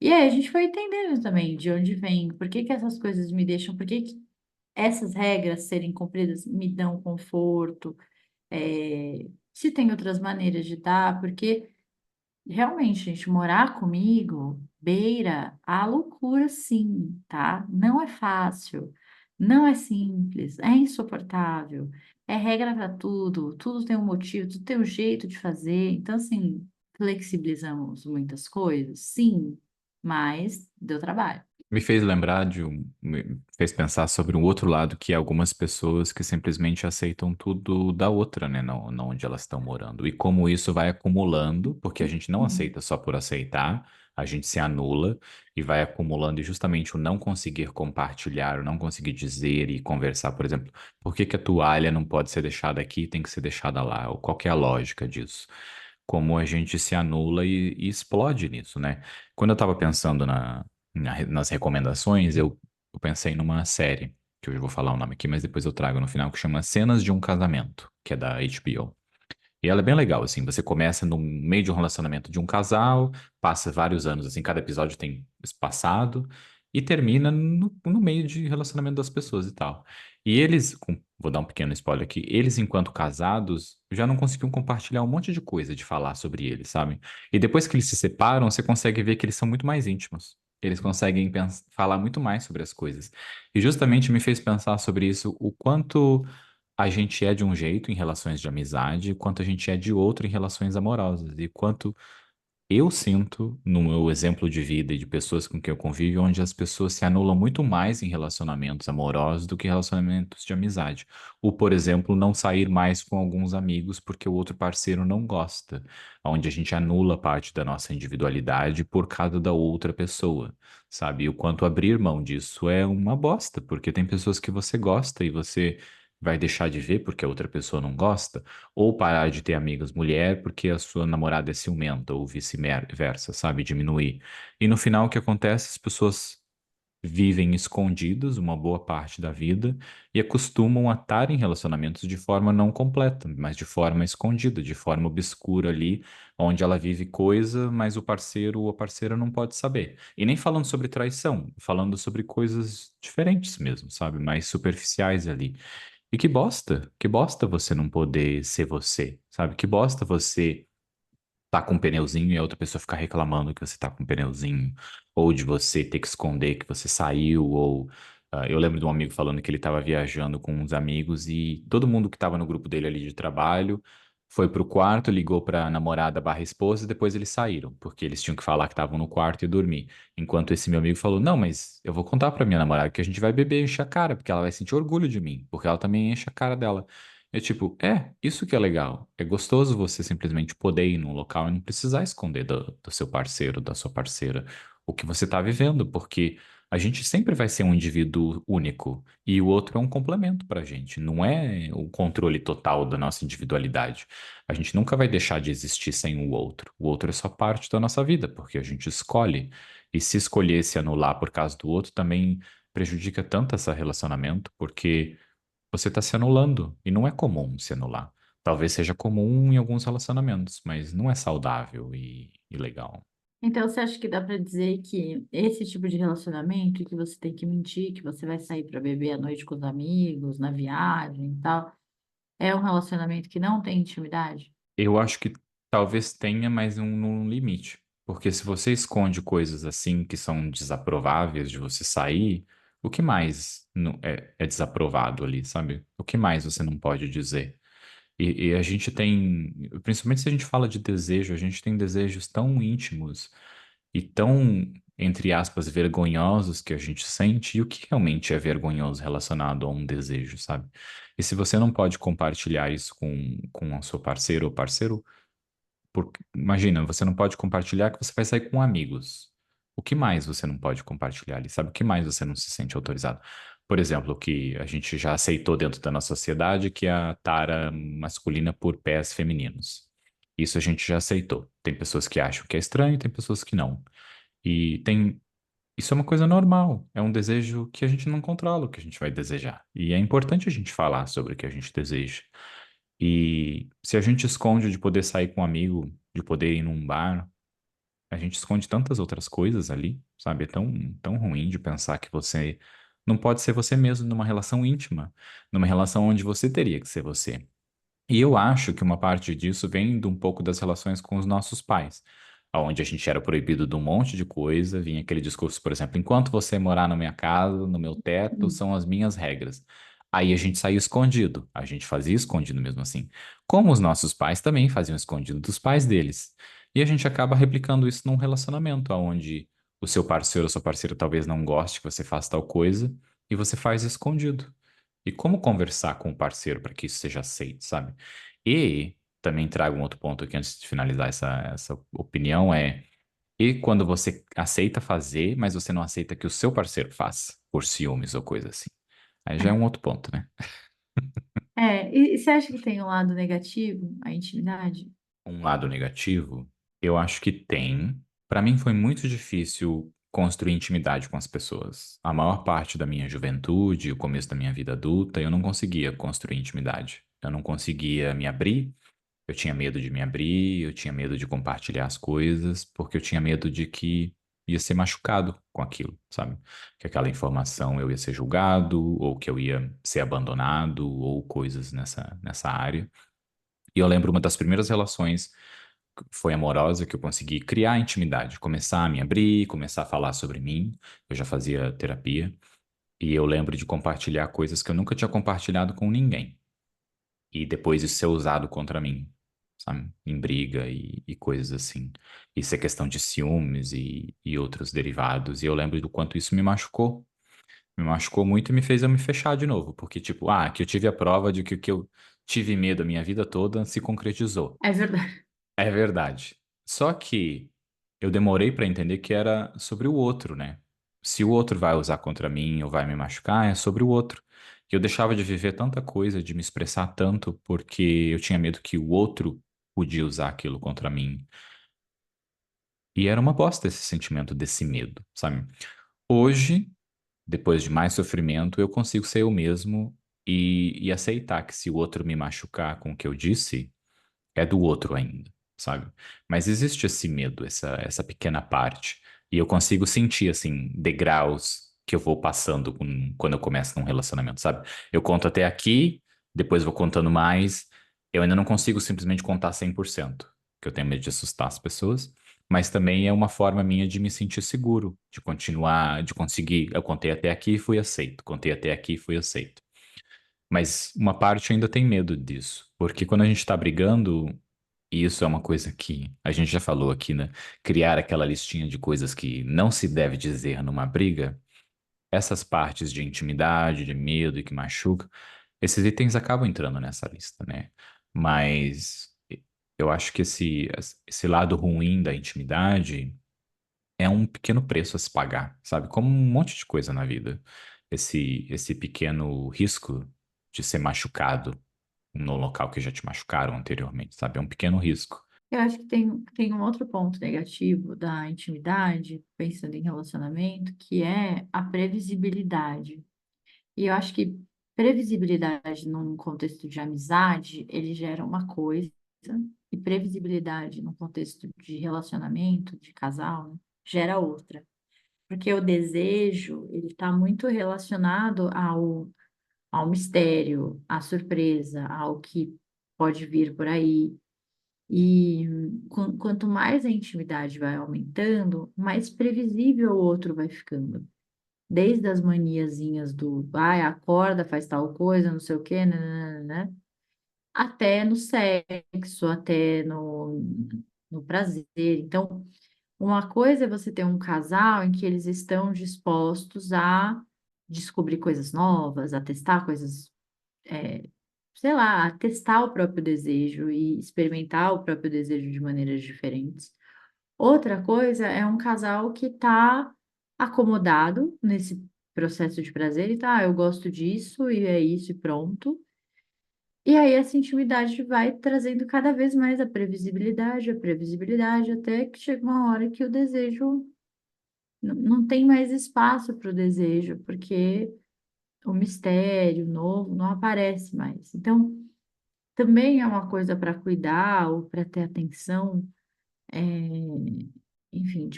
E aí a gente foi entendendo também de onde vem, por que que essas coisas me deixam, por que que essas regras serem cumpridas me dão conforto, se tem outras maneiras de dar, porque realmente, gente, morar comigo beira a loucura, sim, tá? Não é fácil, não é simples, é insuportável, é regra para tudo, tudo tem um motivo, tudo tem um jeito de fazer. Então, assim, flexibilizamos muitas coisas, sim, mas deu trabalho. Me fez lembrar me fez pensar sobre um outro lado, que é algumas pessoas que simplesmente aceitam tudo da outra, né, não onde elas estão morando. E como isso vai acumulando, porque a gente não Hum. aceita só por aceitar, a gente se anula e vai acumulando, e justamente o não conseguir compartilhar, o não conseguir dizer e conversar, por exemplo, por que que a toalha não pode ser deixada aqui, tem que ser deixada lá, ou qual que é a lógica disso? Como a gente se anula e explode nisso, né? Quando eu estava pensando nas recomendações, eu pensei numa série, que eu vou falar o nome aqui, mas depois eu trago no final, que chama Cenas de um Casamento, que é da HBO. E ela é bem legal, assim, você começa no meio de um relacionamento de um casal, passa vários anos, assim, cada episódio tem espaçado, e termina no meio de relacionamento das pessoas e tal. E eles, vou dar um pequeno spoiler aqui, eles, enquanto casados, já não conseguiam compartilhar um monte de coisa de falar sobre eles, sabe? E depois que eles se separam, você consegue ver que eles são muito mais íntimos. Eles conseguem falar muito mais sobre as coisas. E justamente me fez pensar sobre isso, o quanto a gente é de um jeito em relações de amizade, quanto a gente é de outro em relações amorosas, e quanto eu sinto no meu exemplo de vida e de pessoas com quem eu convivo, onde as pessoas se anulam muito mais em relacionamentos amorosos do que relacionamentos de amizade. Ou, por exemplo, não sair mais com alguns amigos porque o outro parceiro não gosta, onde a gente anula parte da nossa individualidade por causa da outra pessoa, sabe? E o quanto abrir mão disso é uma bosta, porque tem pessoas que você gosta e você vai deixar de ver porque a outra pessoa não gosta, ou parar de ter amigas mulher porque a sua namorada é ciumenta, ou vice-versa, sabe? Diminuir. E no final, o que acontece? As pessoas vivem escondidas uma boa parte da vida e acostumam a estar em relacionamentos de forma não completa, mas de forma escondida, de forma obscura ali, onde ela vive coisa, mas o parceiro ou a parceira não pode saber. E nem falando sobre traição, falando sobre coisas diferentes mesmo, sabe? Mais superficiais ali. E que bosta você não poder ser você, sabe? Que bosta você tá com um pneuzinho e a outra pessoa ficar reclamando que você tá com um pneuzinho, ou de você ter que esconder que você saiu, ou eu lembro de um amigo falando que ele estava viajando com uns amigos e todo mundo que estava no grupo dele ali de trabalho foi pro quarto, ligou pra namorada barra esposa e depois eles saíram, porque eles tinham que falar que estavam no quarto e dormir. Enquanto esse meu amigo falou: Não, mas eu vou contar pra minha namorada que a gente vai beber e encher a cara, porque ela vai sentir orgulho de mim, porque ela também enche a cara dela. É tipo, isso que é legal. É gostoso você simplesmente poder ir num local e não precisar esconder do seu parceiro, da sua parceira, o que você está vivendo, porque a gente sempre vai ser um indivíduo único e o outro é um complemento para a gente, não é o controle total da nossa individualidade. A gente nunca vai deixar de existir sem o outro. O outro é só parte da nossa vida, porque a gente escolhe. E se escolher se anular por causa do outro também prejudica tanto esse relacionamento, porque você está se anulando. E não é comum se anular. Talvez seja comum em alguns relacionamentos, mas não é saudável e legal. Então, você acha que dá para dizer que esse tipo de relacionamento, que você tem que mentir, que você vai sair para beber à noite com os amigos, na viagem e tal, é um relacionamento que não tem intimidade? Eu acho que talvez tenha, mas num limite. Porque se você esconde coisas assim que são desaprováveis de você sair, o que mais é desaprovado ali, sabe? O que mais você não pode dizer? E a gente tem, principalmente se a gente fala de desejo, a gente tem desejos tão íntimos e tão, entre aspas, vergonhosos que a gente sente, e o que realmente é vergonhoso relacionado a um desejo, sabe? E se você não pode compartilhar isso com o seu parceiro ou parceiro, imagina, você não pode compartilhar que você vai sair com amigos. O que mais você não pode compartilhar ali, sabe? O que mais você não se sente autorizado? Por exemplo, o que a gente já aceitou dentro da nossa sociedade, que é a tara masculina por pés femininos. Isso a gente já aceitou. Tem pessoas que acham que é estranho, tem pessoas que não. E tem. Isso é uma coisa normal, é um desejo que a gente não controla o que a gente vai desejar. E é importante a gente falar sobre o que a gente deseja. E se a gente esconde de poder sair com um amigo, de poder ir num bar, a gente esconde tantas outras coisas ali, sabe? É tão ruim de pensar que você não pode ser você mesmo numa relação íntima, numa relação onde você teria que ser você. E eu acho que uma parte disso vem de um pouco das relações com os nossos pais, onde a gente era proibido de um monte de coisa, vinha aquele discurso, por exemplo, enquanto você morar na minha casa, no meu teto, são as minhas regras. Aí a gente saía escondido, a gente fazia escondido mesmo assim. Como os nossos pais também faziam escondido dos pais deles. E a gente acaba replicando isso num relacionamento, onde o seu parceiro ou sua parceira talvez não goste que você faça tal coisa, e você faz escondido. E como conversar com o parceiro para que isso seja aceito, sabe? E também trago um outro ponto aqui antes de finalizar essa opinião, e quando você aceita fazer, mas você não aceita que o seu parceiro faça, por ciúmes ou coisa assim. Aí já é um outro ponto, né? E você acha que tem um lado negativo, a intimidade? Um lado negativo, eu acho que tem. Para mim foi muito difícil construir intimidade com as pessoas. A maior parte da minha juventude, o começo da minha vida adulta, eu não conseguia construir intimidade. Eu não conseguia me abrir. Eu tinha medo de me abrir, eu tinha medo de compartilhar as coisas, porque eu tinha medo de que ia ser machucado com aquilo, sabe? Que aquela informação eu ia ser julgado, ou que eu ia ser abandonado, ou coisas nessa área. E eu lembro uma das primeiras relações que foi amorosa que eu consegui criar intimidade, começar a me abrir, começar a falar sobre mim. Eu já fazia terapia, e eu lembro de compartilhar coisas que eu nunca tinha compartilhado com ninguém e depois isso ser usado contra mim, sabe? Em briga e coisas assim. Isso é questão de ciúmes e outros derivados. E eu lembro do quanto isso me machucou. Me machucou muito e me fez eu me fechar de novo. Porque, tipo, que eu tive a prova de que o que eu tive medo a minha vida toda se concretizou. É verdade. É verdade. Só que eu demorei para entender que era sobre o outro, né? Se o outro vai usar contra mim ou vai me machucar, é sobre o outro. E eu deixava de viver tanta coisa, de me expressar tanto, porque eu tinha medo que o outro podia usar aquilo contra mim. E era uma bosta esse sentimento desse medo, sabe? Hoje, depois de mais sofrimento, eu consigo ser eu mesmo e aceitar que se o outro me machucar com o que eu disse é do outro ainda, sabe? Mas existe esse medo, essa pequena parte. E eu consigo sentir, assim, degraus que eu vou passando quando eu começo num relacionamento, sabe? Eu conto até aqui, depois vou contando mais. Eu ainda não consigo simplesmente contar 100%, que eu tenho medo de assustar as pessoas. Mas também é uma forma minha de me sentir seguro, de continuar, de conseguir. Eu contei até aqui e fui aceito. Contei até aqui e fui aceito. Mas uma parte ainda tem medo disso, porque quando a gente tá brigando, e isso é uma coisa que a gente já falou aqui, né? Criar aquela listinha de coisas que não se deve dizer numa briga, essas partes de intimidade, de medo e que machuca, esses itens acabam entrando nessa lista, né? Mas eu acho que esse lado ruim da intimidade é um pequeno preço a se pagar, sabe? Como um monte de coisa na vida. Esse pequeno risco de ser machucado no local que já te machucaram anteriormente, sabe? É um pequeno risco. Eu acho que tem um outro ponto negativo da intimidade, pensando em relacionamento, que é a previsibilidade. E eu acho que previsibilidade num contexto de amizade, ele gera uma coisa, e previsibilidade num contexto de relacionamento, de casal, né, gera outra. Porque o desejo, ele está muito relacionado ao mistério, à surpresa, ao que pode vir por aí. E quanto mais a intimidade vai aumentando, mais previsível o outro vai ficando. Desde as maniazinhas do, ai, acorda, faz tal coisa, não sei o quê, né? Até no sexo, até no prazer. Então, uma coisa é você ter um casal em que eles estão dispostos a descobrir coisas novas, a testar coisas, sei lá, a testar o próprio desejo e experimentar o próprio desejo de maneiras diferentes. Outra coisa é um casal que está acomodado nesse processo de prazer e tá, eu gosto disso e é isso e pronto. E aí essa intimidade vai trazendo cada vez mais a previsibilidade, até que chega uma hora que o desejo não tem mais espaço para o desejo, porque o mistério novo não aparece mais. Então, também é uma coisa para cuidar ou para ter atenção, é, enfim,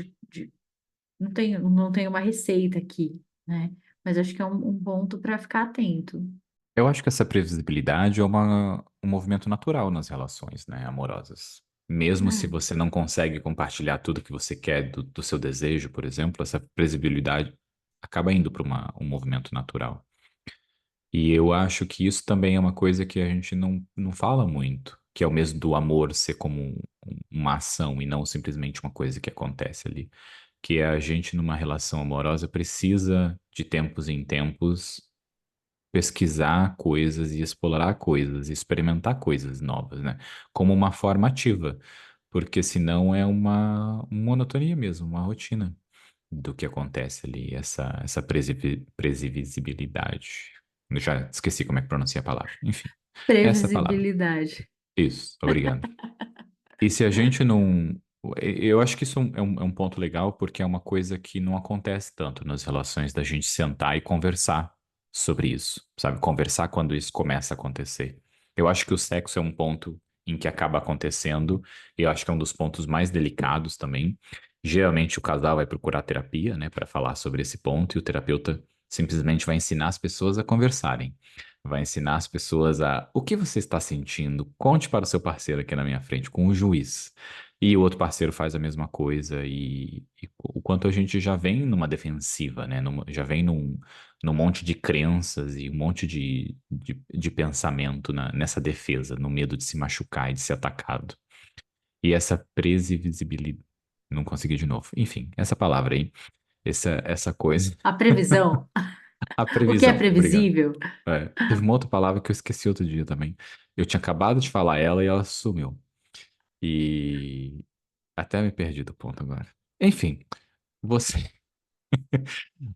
não tem uma receita aqui, né? Mas acho que é um ponto para ficar atento. Eu acho que essa previsibilidade é um movimento natural nas relações, né, amorosas. Mesmo se É. você não consegue compartilhar tudo que você quer do seu desejo, por exemplo, essa previsibilidade acaba indo para um movimento natural. E eu acho que isso também é uma coisa que a gente não fala muito, que é o mesmo do amor ser como uma ação e não simplesmente uma coisa que acontece ali. Que é a gente, numa relação amorosa, precisa, de tempos em tempos, pesquisar coisas e explorar coisas, e experimentar coisas novas, né? Como uma forma ativa, porque senão é uma monotonia mesmo, uma rotina do que acontece ali, essa previsibilidade. Eu já esqueci como é que pronuncia a palavra. Enfim, essa palavra. Previsibilidade. Isso, obrigado. E se a gente não. Eu acho que isso é um ponto legal, porque é uma coisa que não acontece tanto nas relações da gente sentar e conversar sobre isso, sabe? Conversar quando isso começa a acontecer. Eu acho que o sexo é um ponto em que acaba acontecendo, e eu acho que é um dos pontos mais delicados também. Geralmente o casal vai procurar terapia, né, para falar sobre esse ponto, e o terapeuta simplesmente vai ensinar as pessoas a conversarem. Vai ensinar as pessoas a o que você está sentindo. Conte para o seu parceiro aqui na minha frente, com o juiz. E o outro parceiro faz a mesma coisa. E o quanto a gente já vem numa defensiva, né? Já vem num monte de crenças e um monte de pensamento nessa defesa, no medo de se machucar e de ser atacado. E essa previsibilidade. Não consegui de novo. Enfim, essa palavra aí, essa coisa. A previsão. A O que é previsão, obrigado. previsível? É, teve uma outra palavra que eu esqueci outro dia também. Eu tinha acabado de falar ela e ela sumiu. E até me perdi do ponto agora. Enfim, você,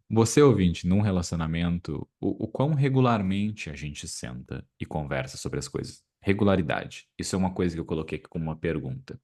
você ouvinte, num relacionamento, o quão regularmente a gente senta e conversa sobre as coisas? Regularidade. Isso é uma coisa que eu coloquei aqui como uma pergunta,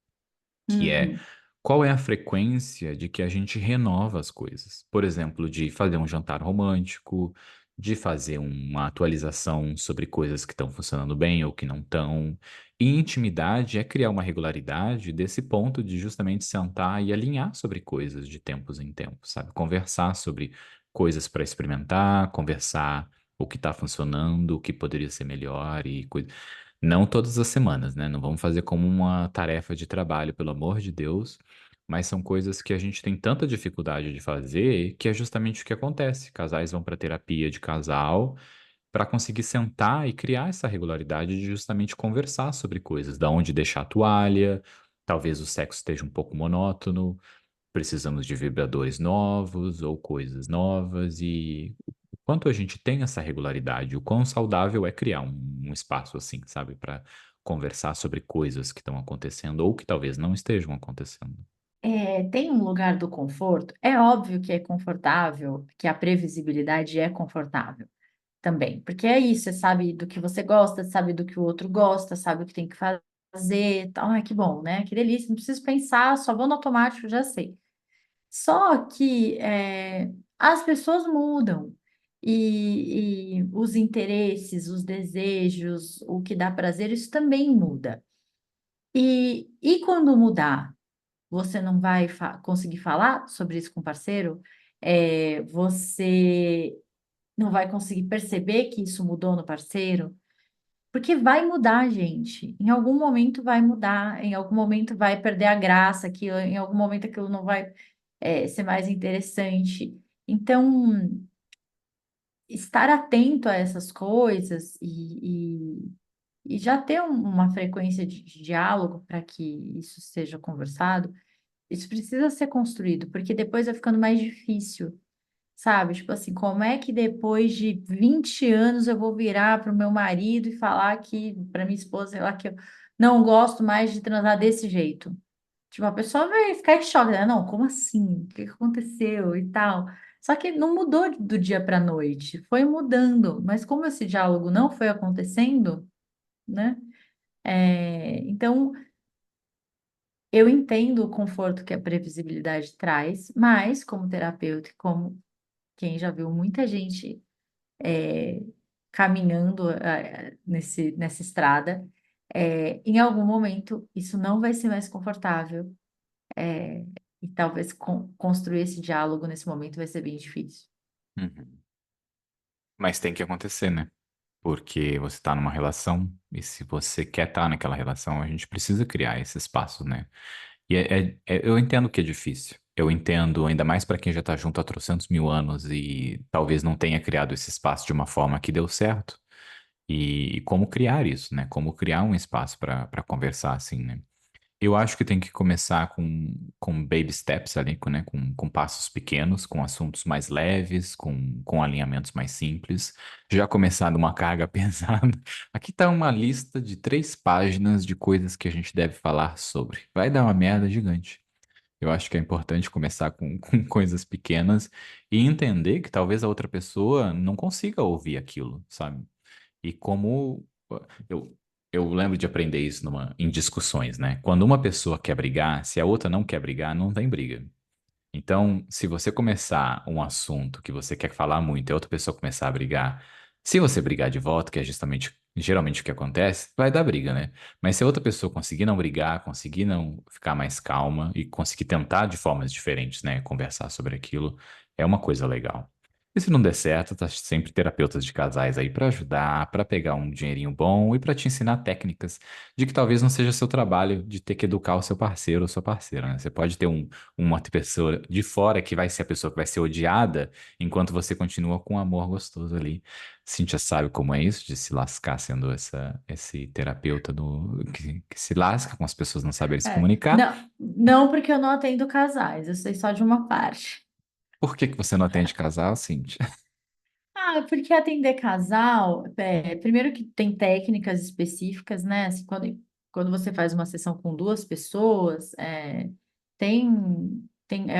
que é Uhum. qual é a frequência de que a gente renova as coisas? Por exemplo, de fazer um jantar romântico, de fazer uma atualização sobre coisas que estão funcionando bem ou que não estão. E intimidade é criar uma regularidade desse ponto de justamente sentar e alinhar sobre coisas de tempos em tempos, sabe? Conversar sobre coisas para experimentar, conversar o que está funcionando, o que poderia ser melhor e coisa. Não todas as semanas, né? Não vamos fazer como uma tarefa de trabalho, pelo amor de Deus, mas são coisas que a gente tem tanta dificuldade de fazer que é justamente o que acontece. Casais vão para terapia de casal para conseguir sentar e criar essa regularidade de justamente conversar sobre coisas, da onde deixar a toalha, talvez o sexo esteja um pouco monótono, precisamos de vibradores novos ou coisas novas e o quanto a gente tem essa regularidade, o quão saudável é criar um espaço assim, sabe, para conversar sobre coisas que estão acontecendo ou que talvez não estejam acontecendo. É, tem um lugar do conforto. É óbvio que é confortável, que a previsibilidade é confortável também, porque é isso, você sabe do que você gosta, sabe do que o outro gosta, sabe o que tem que fazer, tal. Ai, que bom, né? Que delícia, não preciso pensar, só vou no automático, já sei. Só que as pessoas mudam e os interesses, os desejos, o que dá prazer, isso também muda. E quando mudar, você não vai conseguir falar sobre isso com o parceiro? Você não vai conseguir perceber que isso mudou no parceiro? Porque vai mudar, gente. Em algum momento vai mudar, em algum momento vai perder a graça, aquilo, em algum momento aquilo não vai ser mais interessante. Então, estar atento a essas coisas e já ter uma frequência de diálogo para que isso seja conversado, isso precisa ser construído, porque depois vai ficando mais difícil. Sabe? Tipo assim, como é que depois de 20 anos eu vou virar para o meu marido e falar que, para minha esposa, sei lá, que eu não gosto mais de transar desse jeito? Tipo, a pessoa vai ficar em choque, né? Não, como assim? O que que aconteceu e tal? Só que não mudou do dia para a noite, foi mudando. Mas como esse diálogo não foi acontecendo, né? Então, eu entendo o conforto que a previsibilidade traz, mas como terapeuta, e como quem já viu muita gente é, caminhando nessa estrada, em algum momento isso não vai ser mais confortável. É, e talvez construir esse diálogo nesse momento vai ser bem difícil. Uhum. Mas tem que acontecer, né? Porque você está numa relação, e se você quer estar naquela relação, a gente precisa criar esse espaço, né? E eu entendo que é difícil. Eu entendo, ainda mais para quem já está junto há trocentos mil anos e talvez não tenha criado esse espaço de uma forma que deu certo. E como criar isso, né? Como criar um espaço para conversar assim, né? Eu acho que tem que começar com baby steps ali, com passos pequenos, com assuntos mais leves, com alinhamentos mais simples. Já começar numa carga pesada. Aqui está uma lista de 3 páginas de coisas que a gente deve falar sobre. Vai dar uma merda gigante. Eu acho que é importante começar com coisas pequenas e entender que talvez a outra pessoa não consiga ouvir aquilo, sabe? E como eu, eu lembro de aprender isso em discussões, né? Quando uma pessoa quer brigar, se a outra não quer brigar, não tem briga. Então, se você começar um assunto que você quer falar muito e a outra pessoa começar a brigar, se você brigar de volta, que é justamente geralmente o que acontece, vai dar briga, né? Mas se a outra pessoa conseguir não brigar, conseguir não ficar mais calma e conseguir tentar de formas diferentes, né, conversar sobre aquilo, é uma coisa legal. E se não der certo, tá sempre terapeutas de casais aí pra ajudar, pra pegar um dinheirinho bom e pra te ensinar técnicas de que talvez não seja seu trabalho de ter que educar o seu parceiro ou sua parceira, né? Você pode ter uma outra pessoa de fora que vai ser a pessoa que vai ser odiada, enquanto você continua com um amor gostoso ali. Cíntia sabe como é isso, de se lascar sendo esse terapeuta que se lasca com as pessoas não saberem se comunicar. Não, não porque eu não atendo casais, eu sei só de uma parte. Por que que você não atende casal, Cíntia? Ah, porque atender casal, primeiro que tem técnicas específicas, né? Assim, quando você faz uma sessão com duas pessoas, é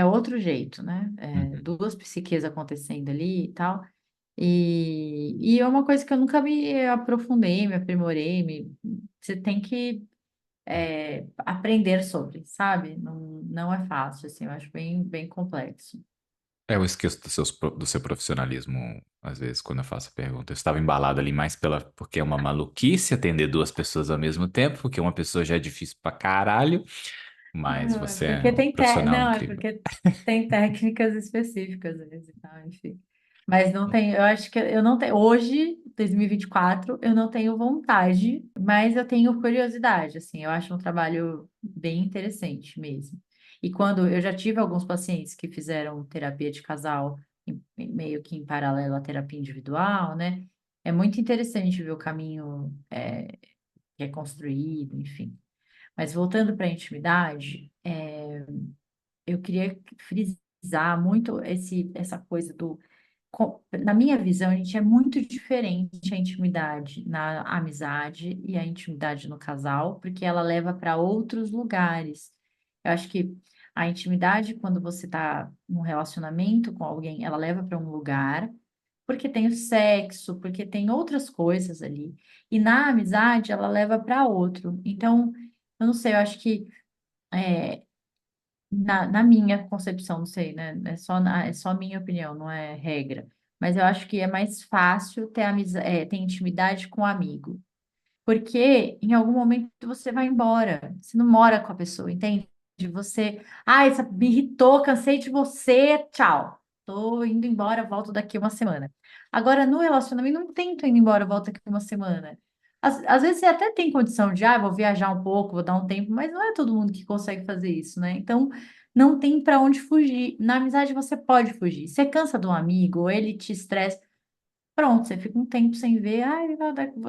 outro jeito, né? Uhum. Duas psiques acontecendo ali e tal. E é uma coisa que eu nunca me aprofundei, me aprimorei. Você tem que aprender sobre, sabe? Não, não é fácil, assim, eu acho bem, bem complexo. Eu esqueço do seu profissionalismo, às vezes, quando eu faço a pergunta. Eu estava embalado ali mais porque é uma maluquice atender 2 pessoas ao mesmo tempo, porque uma pessoa já é difícil pra caralho, mas Não, é você é porque um profissional não, é incrível. porque tem técnicas específicas mesmo, e tal, enfim. Mas não tem, eu acho que eu não tenho, hoje, 2024, eu não tenho vontade, mas eu tenho curiosidade, assim, eu acho um trabalho bem interessante mesmo. E quando eu já tive alguns pacientes que fizeram terapia de casal, meio que em paralelo à terapia individual, né? É muito interessante ver o caminho que é construído, enfim. Mas voltando para a intimidade, eu queria frisar muito essa coisa na minha visão, a gente é muito diferente a intimidade na amizade e a intimidade no casal, porque ela leva para outros lugares. Eu acho que a intimidade, quando você está num relacionamento com alguém, ela leva para um lugar, porque tem o sexo, porque tem outras coisas ali. E na amizade, ela leva para outro. Então, eu não sei, eu acho que é, na minha concepção, não sei, né? É só minha opinião, não é regra. Mas eu acho que é mais fácil ter intimidade com um amigo. Porque em algum momento você vai embora. Você não mora com a pessoa, entende? Você me irritou, cansei de você, tchau. Tô indo embora, volto daqui uma semana. Agora, no relacionamento, não tento ir embora, volto daqui uma semana. Às vezes você até tem condição de, vou viajar um pouco, vou dar um tempo, mas não é todo mundo que consegue fazer isso, né? Então, não tem para onde fugir. Na amizade você pode fugir. Você cansa de um amigo, ou ele te estressa, pronto, você fica um tempo sem ver,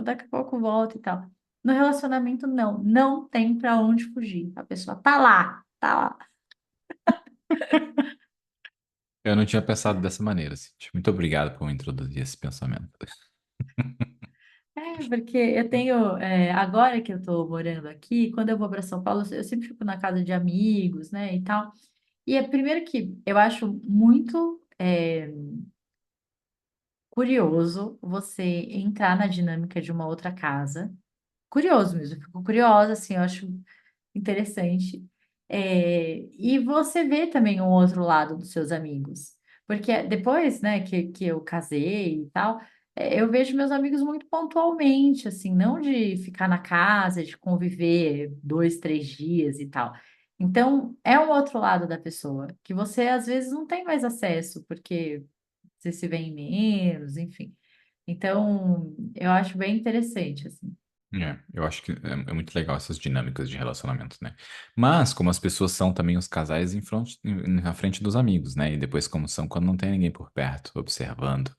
daqui a pouco volta e tal. No relacionamento, não, não tem para onde fugir. A pessoa tá lá, tá lá. Eu não tinha pensado dessa maneira, Cíntia. Muito obrigado por me introduzir esse pensamento. Porque eu tenho, agora que eu tô morando aqui, quando eu vou para São Paulo, eu sempre fico na casa de amigos, né, e tal. E é primeiro que eu acho muito curioso você entrar na dinâmica de uma outra casa. Curioso mesmo, eu fico curiosa, assim, eu acho interessante. E você vê também o outro lado dos seus amigos. Porque depois, né, que eu casei e tal, eu vejo meus amigos muito pontualmente, assim, não de ficar na casa, de conviver 2, 3 dias e tal. Então, é um outro lado da pessoa, que você às vezes não tem mais acesso, porque você se vê menos, enfim. Então, eu acho bem interessante, assim. Eu acho que é muito legal essas dinâmicas de relacionamento, né? Mas, como as pessoas são também os casais na frente dos amigos, né? E depois como são quando não tem ninguém por perto, observando.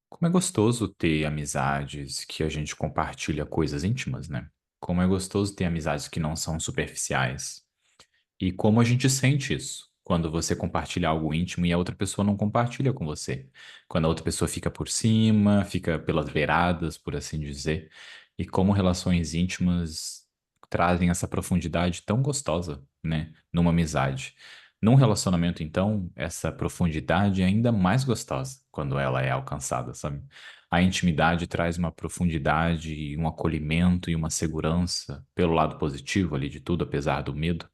Como é gostoso ter amizades que a gente compartilha coisas íntimas, né? Como é gostoso ter amizades que não são superficiais. E como a gente sente isso quando você compartilha algo íntimo e a outra pessoa não compartilha com você. Quando a outra pessoa fica por cima, fica pelas beiradas, por assim dizer. E como relações íntimas trazem essa profundidade tão gostosa, né, numa amizade. Num relacionamento, então, essa profundidade é ainda mais gostosa quando ela é alcançada, sabe? A intimidade traz uma profundidade, e um acolhimento e uma segurança pelo lado positivo ali de tudo, apesar do medo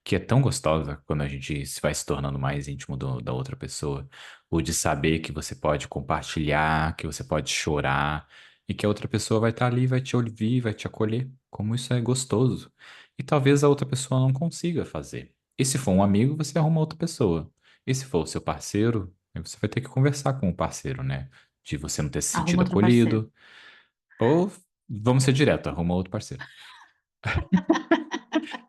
que é tão gostosa quando a gente vai se tornando mais íntimo da outra pessoa, o de saber que você pode compartilhar, que você pode chorar e que a outra pessoa vai estar ali, vai te ouvir, vai te acolher. Como isso é gostoso. E talvez a outra pessoa não consiga fazer. E se for um amigo, você arruma outra pessoa. E se for o seu parceiro, aí você vai ter que conversar com o parceiro, né? De você não ter se Arruma sentido outro parceiro. acolhido. Ou vamos ser direto, arruma outro parceiro.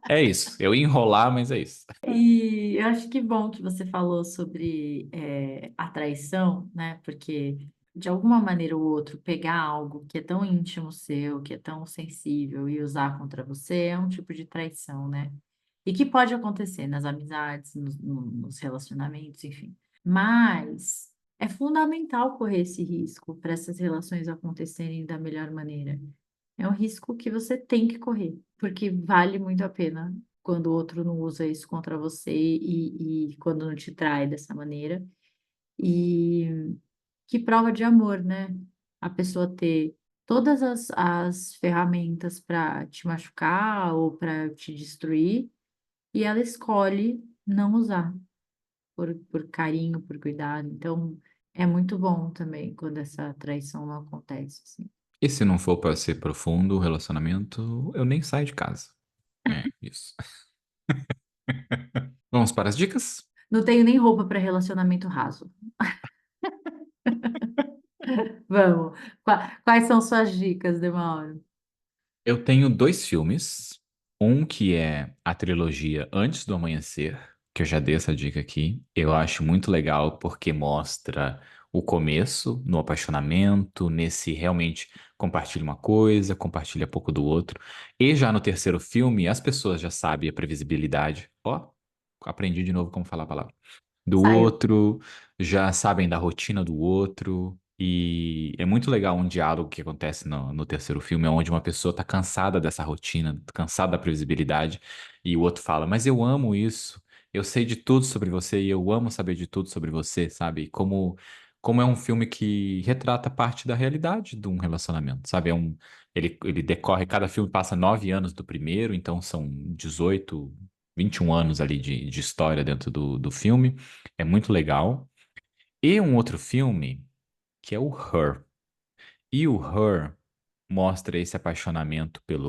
É isso. Eu ia enrolar, mas é isso. E eu acho que bom que você falou sobre a traição, né? Porque de alguma maneira ou outra pegar algo que é tão íntimo seu, que é tão sensível e usar contra você é um tipo de traição, né? E que pode acontecer nas amizades, nos relacionamentos, enfim. Mas é fundamental correr esse risco para essas relações acontecerem da melhor maneira. É um risco que você tem que correr, porque vale muito a pena quando o outro não usa isso contra você e quando não te trai dessa maneira. E que prova de amor, né? A pessoa ter todas as ferramentas para te machucar ou para te destruir, e ela escolhe não usar por carinho, por cuidado. Então, é muito bom também quando essa traição não acontece, assim. E se não for para ser profundo o relacionamento, eu nem saio de casa. É, isso. Vamos para as dicas? Não tenho nem roupa para relacionamento raso. Vamos. Quais são suas dicas, Demauro? Eu tenho dois filmes. Um que é a trilogia Antes do Amanhecer, que eu já dei essa dica aqui. Eu acho muito legal porque mostra o começo no apaixonamento, nesse realmente compartilha uma coisa, compartilha pouco do outro. E já no terceiro filme, as pessoas já sabem a previsibilidade. Ó, aprendi de novo como falar a palavra. Do Saiu. outro, já sabem da rotina do outro. E é muito legal um diálogo que acontece no terceiro filme, onde uma pessoa tá cansada dessa rotina, cansada da previsibilidade, e o outro fala: Mas eu amo isso, eu sei de tudo sobre você e eu amo saber de tudo sobre você, sabe? E como é um filme que retrata parte da realidade de um relacionamento, sabe? Ele decorre, cada filme passa 9 anos do primeiro, então são 18, 21 anos ali de história dentro do filme. É muito legal. E um outro filme que é o Her. E o Her mostra esse apaixonamento pela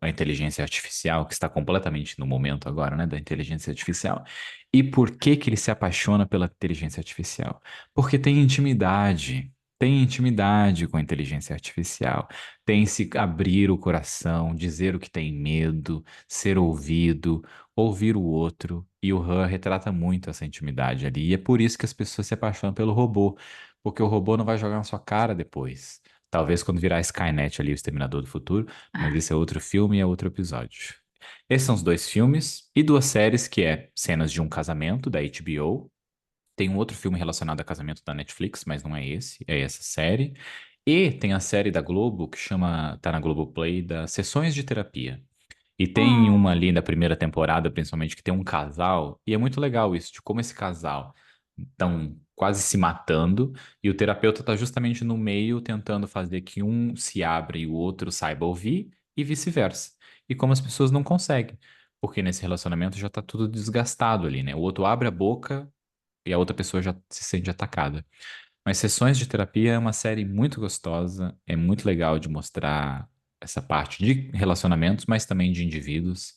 inteligência artificial, que está completamente no momento agora, né, da inteligência artificial. E por que que ele se apaixona pela inteligência artificial? Porque tem intimidade com a inteligência artificial, tem se abrir o coração, dizer o que tem medo, ser ouvido, ouvir o outro. E o Han retrata muito essa intimidade ali. E é por isso que as pessoas se apaixonam pelo robô, porque o robô não vai jogar na sua cara depois. Talvez quando virar Skynet ali, o Exterminador do Futuro, mas esse é outro filme e é outro episódio. Esses são os dois filmes e duas séries que é Cenas de um Casamento, da HBO. Tem um outro filme relacionado a casamento da Netflix, mas não é esse, é essa série. E tem a série da Globo que chama, tá na Globoplay, das Sessões de Terapia. E tem uma Ah, ali na primeira temporada, principalmente, que tem um casal, e é muito legal isso, de como esse casal estão quase se matando, e o terapeuta está justamente no meio tentando fazer que um se abra e o outro saiba ouvir, e vice-versa. E como as pessoas não conseguem, porque nesse relacionamento já está tudo desgastado ali, né? O outro abre a boca e a outra pessoa já se sente atacada. Mas Sessões de Terapia é uma série muito gostosa, é muito legal de mostrar essa parte de relacionamentos, mas também de indivíduos.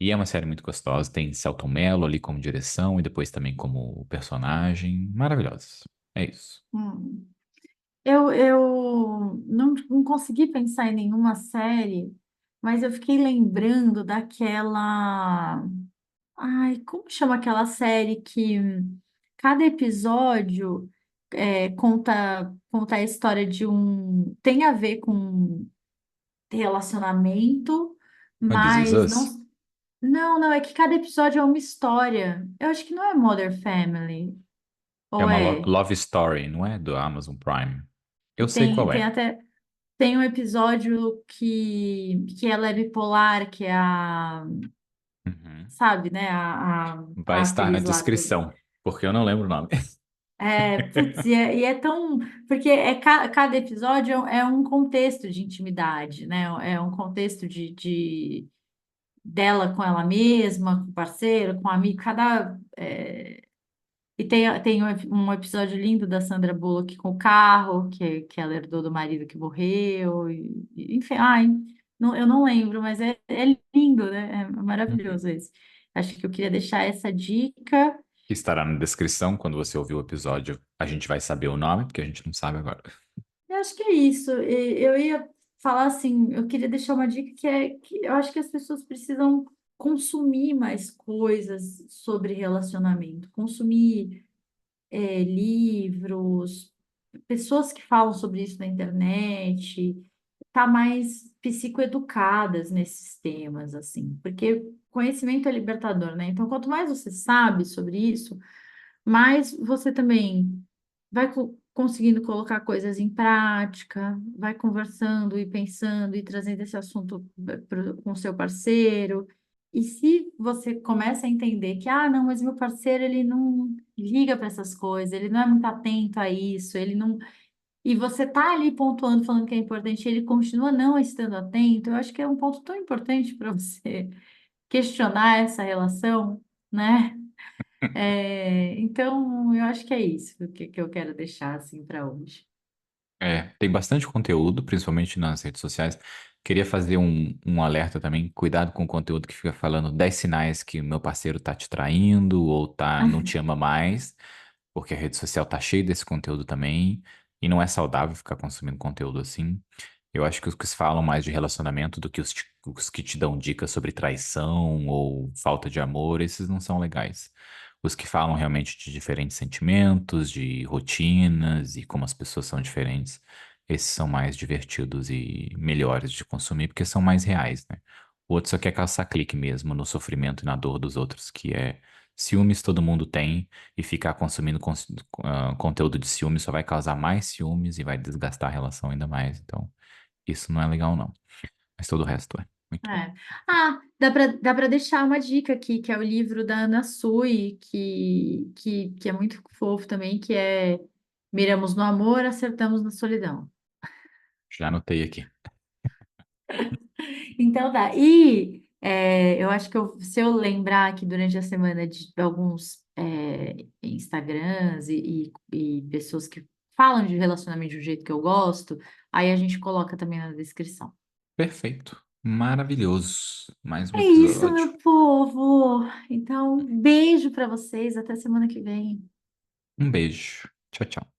E é uma série muito gostosa. Tem Selton Mello ali como direção e depois também como personagem. Maravilhosa. É isso. hum. Eu não consegui pensar em nenhuma série, mas eu fiquei lembrando daquela. Ai, como chama aquela série que cada episódio conta a história de um. Tem a ver com relacionamento, Não é This Is mas não. Us? Não, é que cada episódio é uma história. Eu acho que não é Mother Family, É ou uma é? love story, não é? Do Amazon Prime. Que Eu sei tem, qual tem é. até. Tem um episódio que ela é bipolar, que é a. Uhum. Sabe, né? Vai A estar na atriz lá do. descrição, porque eu não lembro o nome. Putz, e é tão. Porque cada episódio é um contexto de intimidade, né? É um contexto dela com ela mesma, com o parceiro, com o amigo. E tem um episódio lindo da Sandra Bullock com o carro, que ela herdou do marido que morreu. Enfim, ai, não, eu não lembro, mas é lindo, né? É Uhum. maravilhoso esse. Acho que eu queria deixar essa dica. Que estará na descrição quando você ouvir o episódio. A gente vai saber o nome, porque a gente não sabe agora. Eu acho que é isso. E eu ia falar assim, eu queria deixar uma dica que é que eu acho que as pessoas precisam consumir mais coisas sobre relacionamento, consumir livros, pessoas que falam sobre isso na internet, tá mais psicoeducadas nesses temas, assim, porque conhecimento é libertador, né? Então, quanto mais você sabe sobre isso, mais você também vai conseguindo colocar coisas em prática, vai conversando e pensando e trazendo esse assunto com o seu parceiro. E se você começa a entender que, ah, não, mas meu parceiro, ele não liga para essas coisas, ele não é muito atento a isso, ele não. E você tá ali pontuando, falando que é importante, e ele continua não estando atento, eu acho que é um ponto tão importante para você questionar essa relação, né? Então, eu acho que é isso que eu quero deixar assim para hoje. É, tem bastante conteúdo, principalmente nas redes sociais. Queria fazer um alerta também, cuidado com o conteúdo que fica falando 10 sinais que o meu parceiro tá te traindo ou não te ama mais, porque a rede social tá cheia desse conteúdo também, e não é saudável ficar consumindo conteúdo assim. Eu acho que os que falam mais de relacionamento do que os que te dão dicas sobre traição ou falta de amor, esses não são legais. Os que falam realmente de diferentes sentimentos, de rotinas e como as pessoas são diferentes, esses são mais divertidos e melhores de consumir porque são mais reais, né? O outro só quer caçar clique mesmo no sofrimento e na dor dos outros, que é ciúmes todo mundo tem e ficar consumindo conteúdo de ciúmes só vai causar mais ciúmes e vai desgastar a relação ainda mais. Então, isso não é legal, não. Mas todo o resto é. Muito bom. É. Ah, dá para deixar uma dica aqui, que é o livro da Ana Sui, que é muito fofo também, que é Miramos no amor, acertamos na solidão. Já anotei aqui. Então dá. Eu acho que se eu lembrar aqui durante a semana de alguns Instagrams e pessoas que falam de relacionamento de um jeito que eu gosto, aí a gente coloca também na descrição. Perfeito. Maravilhoso. Mais um É isso, episódio. meu povo. Então, beijo para vocês. Até semana que vem. Um beijo. Tchau, tchau.